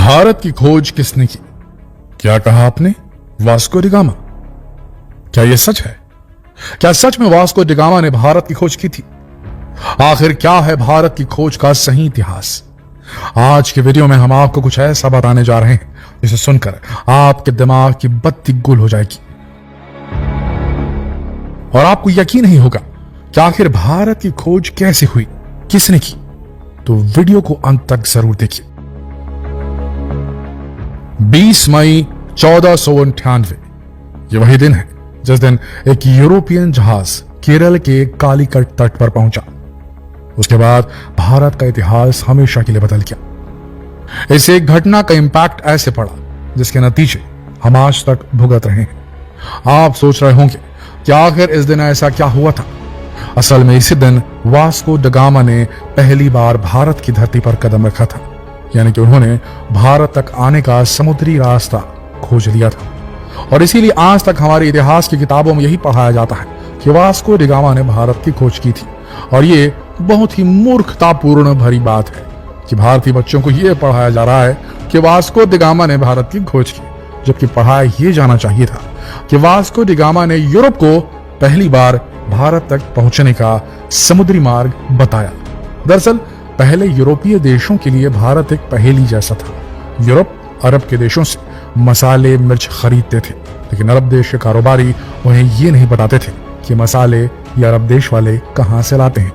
भारत की खोज किसने की? क्या कहा आपने? Vasco D gamma? क्या यह सच है? क्या सच में वास्को डी गामा ने भारत की खोज की थी? आखिर क्या है भारत की खोज का सही इतिहास? आज के वीडियो में हम आपको कुछ ऐसा बताने जा रहे हैं जिसे सुनकर आपके दिमाग की बत्ती गुल हो जाएगी और आपको यकीन नहीं होगा कि आखिर भारत की खोज कैसे हुई, किसने की। तो वीडियो को अंत तक जरूर देखिए। 20 मई 1498 ये वही दिन है जिस दिन एक यूरोपियन जहाज केरल के कालीकट तट पर पहुंचा। उसके बाद भारत का इतिहास हमेशा के लिए बदल गया। इस एक घटना का इंपैक्ट ऐसे पड़ा जिसके नतीजे हम आज तक भुगत रहे हैं। आप सोच रहे होंगे कि आखिर इस दिन ऐसा क्या हुआ था। असल में इसी दिन वास्को ड गामा ने पहली बार भारत की धरती पर कदम रखा था, यानी कि उन्होंने भारत तक आने का समुद्री रास्ता खोज लिया था। और इसीलिए आज तक हमारे इतिहास की किताबों में यही पढ़ाया जाता है कि वास्को डी गामा ने भारत की खोज की थी। और ये बहुत ही मूर्खतापूर्ण भरी बात है कि भारतीय बच्चों को यह पढ़ाया जा रहा है कि वास्को डी गामा ने भारत की खोज की, जबकि पढ़ाया यह जाना चाहिए था कि वास्को डी गामा ने यूरोप को पहली बार भारत तक पहुंचने का समुद्री मार्ग बताया। दरअसल पहले यूरोपीय देशों के लिए भारत एक पहेली जैसा था। यूरोप अरब के देशों से मसाले मिर्च खरीदते थे, लेकिन अरब देश के कारोबारी उन्हें ये नहीं बताते थे कि मसाले ये अरब देश वाले कहां से लाते हैं।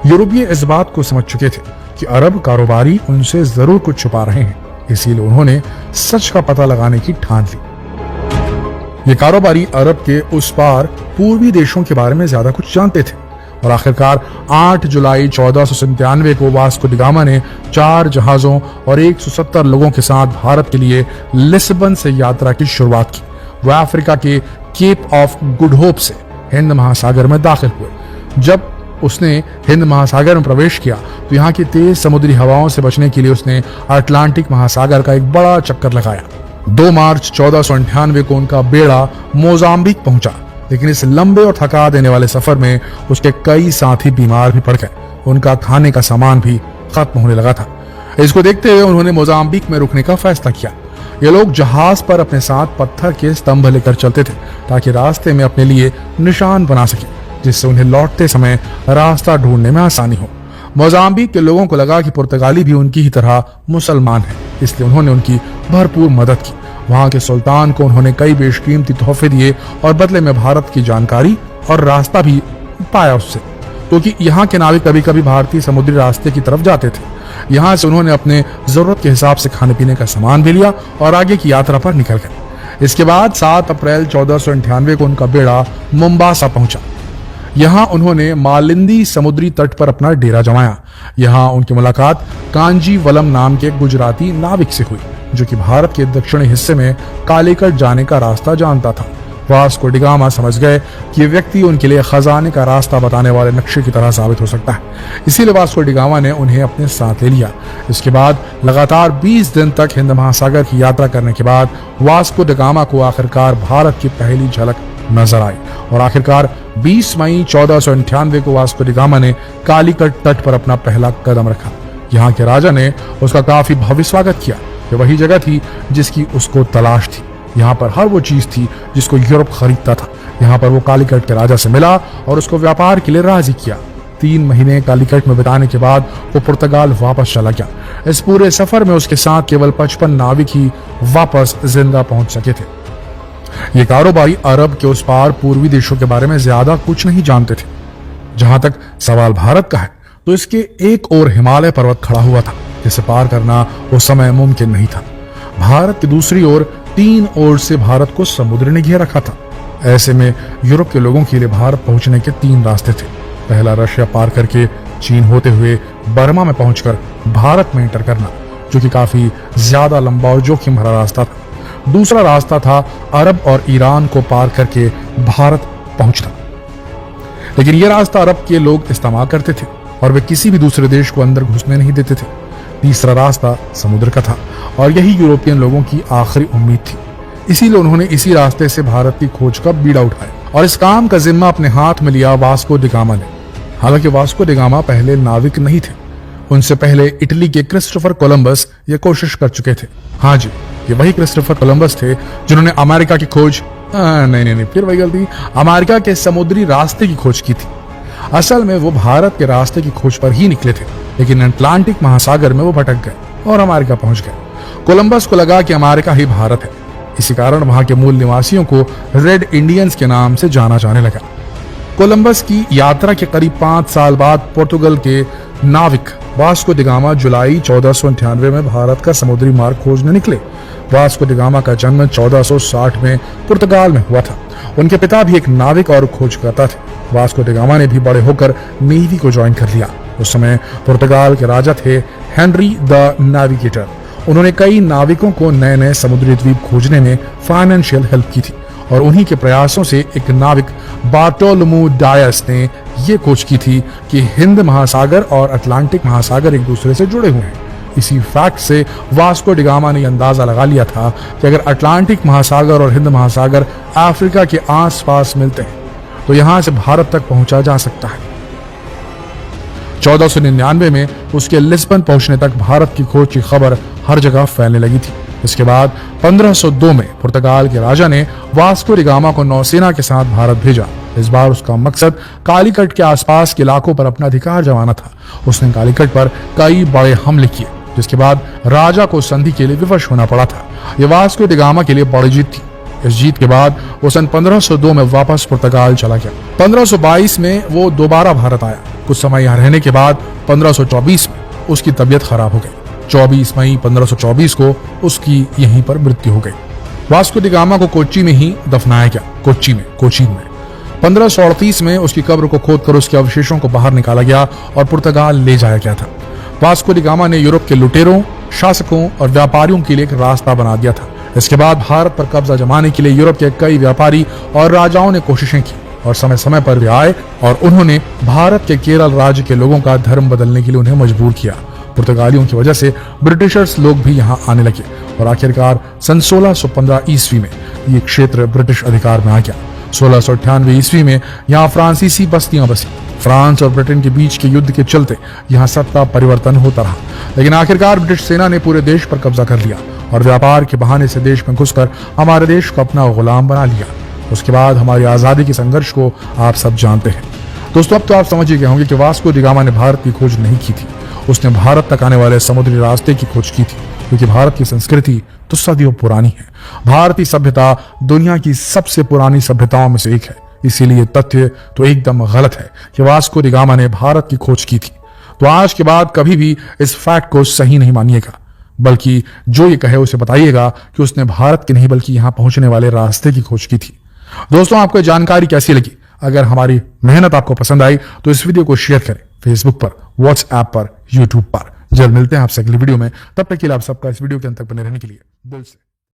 यूरोपीय इस बात को समझ चुके थे कि अरब कारोबारी उनसे जरूर कुछ छुपा रहे हैं, इसीलिए उन्होंने सच का पता लगाने की ठान ली। ये कारोबारी अरब के उस पार पूर्वी देशों के बारे में ज्यादा कुछ जानते थे और आखिरकार 8 जुलाई 1497 को वास्को डी गामा ने 4 जहाजों और 170 लोगों के साथ भारत के लिए लिस्बन से यात्रा की शुरुआत की। वह अफ्रीका के केप ऑफ गुड होप से हिंद महासागर में दाखिल हुए। जब उसने हिंद महासागर में प्रवेश किया तो यहाँ की तेज समुद्री हवाओं से बचने के लिए उसने अटलांटिक महासागर का एक बड़ा चक्कर लगाया। 2 मार्च 1498 को उनका बेड़ा मोजाम्बिक पहुंचा, लेकिन इस लंबे और थका देने वाले सफर में उसके कई साथी बीमार भी पड़ गए। उनका खाने का सामान भी खत्म होने लगा था। इसको देखते हुए उन्होंने मोजाम्बिक में रुकने का फैसला किया। ये लोग जहाज पर अपने साथ पत्थर के स्तंभ लेकर चलते थे ताकि रास्ते में अपने लिए निशान बना सके, जिससे उन्हें लौटते समय रास्ता ढूंढने में आसानी हो। मोजाम्बिक के लोगों को लगा कि पुर्तगाली भी उनकी ही तरह मुसलमान है, इसलिए उन्होंने उनकी भरपूर मदद की। वहां के सुल्तान को उन्होंने कई बेशकीमती तोहफे दिए और बदले में भारत की जानकारी और रास्ता भी पाया उससे, क्योंकि यहाँ के नाविक कभी कभी भारतीय समुद्री रास्ते की तरफ जाते थे। यहाँ से उन्होंने अपने जरूरत के हिसाब से खाने पीने का सामान भी लिया और आगे की यात्रा पर निकल गए। इसके बाद 7 अप्रैल 1498 को उनका बेड़ा मुंबासा पहुंचा। यहाँ उन्होंने मालिंदी समुद्री तट पर अपना डेरा जमाया। यहाँ उनकी मुलाकात कांजीवलम नाम के गुजराती नाविक से हुई, जो कि भारत के दक्षिणी हिस्से में कालीकट जाने का रास्ता जानता था। वास्को डी गामा समझ गए कि यह व्यक्ति उनके लिए खजाने का रास्ता बताने वाले नक्शे की तरह साबित हो सकता है, इसीलिए वास्को डी गामा ने उन्हें अपने साथ ले लिया। इसके बाद लगातार 20 दिन तक हिंद महासागर की यात्रा करने के बाद वास्को डी गामा को आखिरकार भारत की पहली झलक नजर आई और आखिरकार 20 मई 1498 को वास्को डी गामा ने कालीकट तट पर अपना पहला कदम रखा। यहाँ के राजा ने उसका काफी भव्य स्वागत किया। यह वही जगह थी जिसकी उसको तलाश थी। यहाँ पर हर वो चीज थी जिसको यूरोप खरीदता था। यहाँ पर वो कालीकट के राजा से मिला और उसको व्यापार के लिए राजी किया। 3 महीने कालीकट में बिताने के बाद वो पुर्तगाल वापस चला गया। इस पूरे सफर में उसके साथ केवल 55 नाविक ही वापस जिंदा पहुंच सके थे। ये कारोबारी अरब के उस पार पूर्वी देशों के बारे में ज्यादा कुछ नहीं जानते थे। जहां तक सवाल भारत का है तो इसके एक ओर हिमालय पर्वत खड़ा हुआ था, जिसे पार करना उस समय मुमकिन नहीं था। भारत की दूसरी ओर 3 ओर से भारत को समुद्र ने घेर रखा था। ऐसे में यूरोप के लोगों के लिए भारत पहुंचने के 3 रास्ते थे। पहला रशिया पार करके चीन होते हुए बर्मा में पहुंचकर भारत में एंटर करना, जो कि काफी ज्यादा लंबा और जोखिम भरा रास्ता था। दूसरा रास्ता था अरब और ईरान को पार करके भारत पहुंचना, लेकिन यह रास्ता अरब के लोग इस्तेमाल करते थे और वे किसी भी दूसरे देश को अंदर घुसने नहीं देते थे। तीसरा रास्ता समुद्र का था और यही यूरोपियन लोगों की आखिरी उम्मीद थी। इसीलिए उन्होंने इसी रास्ते से भारत की खोज का बीड़ा उठाया और इस काम का जिम्मा अपने हाथ में लिया वास्को डी गामा ने। हालांकि वास्को डी गामा पहले नाविक नहीं थे, उनसे पहले इटली के क्रिस्टोफर कोलंबस ये कोशिश कर चुके थे। हाँ जी, ये वही क्रिस्टोफर कोलंबस थे जिन्होंने अमेरिका की खोज नहीं, फिर वही गलती, अमेरिका के समुद्री रास्ते की खोज की थी। असल में वो भारत के रास्ते की खोज पर ही निकले थे, लेकिन अटलांटिक महासागर में वो भटक गए और अमेरिका पहुंच गए। कोलंबस को लगा कि अमेरिका ही भारत है, इसी कारण वहां के मूल निवासियों को रेड इंडियंस के नाम से जाना जाने लगा। कोलंबस की यात्रा के करीब 5 साल बाद पुर्तगाल के नाविक वास्को डी गामा जुलाई 1498 में भारत का समुद्री मार्ग खोजने निकले। वास्को डी गामा का जन्म 1460 में पुर्तगाल में हुआ था। उनके पिता भी एक नाविक और खोजकर्ता थे। वास्को डी गामा ने भी बड़े होकर नेवी को ज्वाइन कर लिया। उस समय पुर्तगाल के राजा थे हेनरी द नेविगेटर। उन्होंने कई नाविकों को नए नए समुद्री द्वीप खोजने में फाइनेंशियल हेल्प की थी और उन्हीं के प्रयासों से एक नाविक बार्टोलोमू डायस ने यह खोज की थी कि हिंद महासागर और अटलांटिक महासागर एक दूसरे से जुड़े हुए हैं। इसी फैक्ट से वास्को डी गामा ने अंदाजा लगा लिया था कि अगर अटलांटिक महासागर और हिंद महासागर अफ्रीका के आसपास मिलते हैं तो यहां से भारत तक पहुंचा जा सकता है। 1499 में उसके लिस्बन पहुंचने तक भारत की खोज की खबर हर जगह फैलने लगी थी। इसके बाद 1502 में पुर्तगाल के राजा ने वास्को डी गामा को नौसेना के साथ भारत भेजा। इस बार उसका मकसद कालीकट के आसपास के इलाकों पर अपना अधिकार जमाना था। उसने कालीकट पर कई बड़े हमले किए, जिसके बाद राजा को संधि के लिए विवश होना पड़ा था। यह वास्को डी गामा के लिए बड़ी जीत थी। इस जीत के बाद वो सन 1502 में वापस पुर्तगाल चला गया। 1522 में वो दोबारा भारत आया। कुछ समय यहाँ रहने के बाद 1524 में उसकी तबीयत खराब हो गई। 24 मई 1524 को उसकी यहीं पर मृत्यु हो गई। वास्को डी गामा को कोच्चि में ही दफनाया गया, कोचीन में। 1538 में उसकी कब्र को खोदकर उसके अवशेषों को बाहर निकाला गया और पुर्तगाल ले जाया गया था। वास्को डी गामा ने यूरोप के लुटेरों, शासकों और व्यापारियों के लिए एक रास्ता बना दिया था। इसके बाद भारत पर कब्जा जमाने के लिए यूरोप के कई व्यापारी और राजाओं ने कोशिशें की और समय समय पर वे आए और उन्होंने भारत के केरल राज्य के लोगों का धर्म बदलने के लिए उन्हें मजबूर किया। पुर्तगालियों की वजह से ब्रिटिशर्स लोग भी यहाँ आने लगे और आखिरकार सन 1615 ईस्वी में ये क्षेत्र ब्रिटिश अधिकार में आ गया। 1698 ईस्वी में यहाँ फ्रांसीसी बस्तियां बसी। फ्रांस और ब्रिटेन के बीच के युद्ध के चलते यहाँ सत्ता परिवर्तन होता रहा, लेकिन आखिरकार ब्रिटिश सेना ने पूरे देश पर कब्जा कर लिया और व्यापार के बहाने से देश में घुसकर हमारे देश को अपना गुलाम बना लिया। उसके बाद हमारी आजादी के संघर्ष को आप सब जानते हैं। दोस्तों, अब तो आप समझ ही गए होंगे कि वास्को डी गामा ने भारत की खोज नहीं की थी, उसने भारत तक आने वाले समुद्री रास्ते की खोज की थी, क्योंकि भारत की संस्कृति तो सदियों पुरानी है। भारतीय सभ्यता दुनिया की सबसे पुरानी सभ्यताओं में से एक है। इसीलिए तथ्य तो एकदम गलत है कि वास्को डी गामा ने भारत की खोज की थी। तो आज के बाद कभी भी इस फैक्ट को सही नहीं मानिएगा, बल्कि जो ये कहे उसे बताइएगा कि उसने भारत के नहीं बल्कि यहां पहुंचने वाले रास्ते की खोज की थी। दोस्तों, आपको जानकारी कैसी लगी? अगर हमारी मेहनत आपको पसंद आई तो इस वीडियो को शेयर करें फेसबुक पर, व्हाट्सएप पर, यूट्यूब पर। जल्द मिलते हैं आपसे अगली वीडियो में। तब तक के लिए आप सबका इस वीडियो के अंत तक बने रहने के लिए दिल से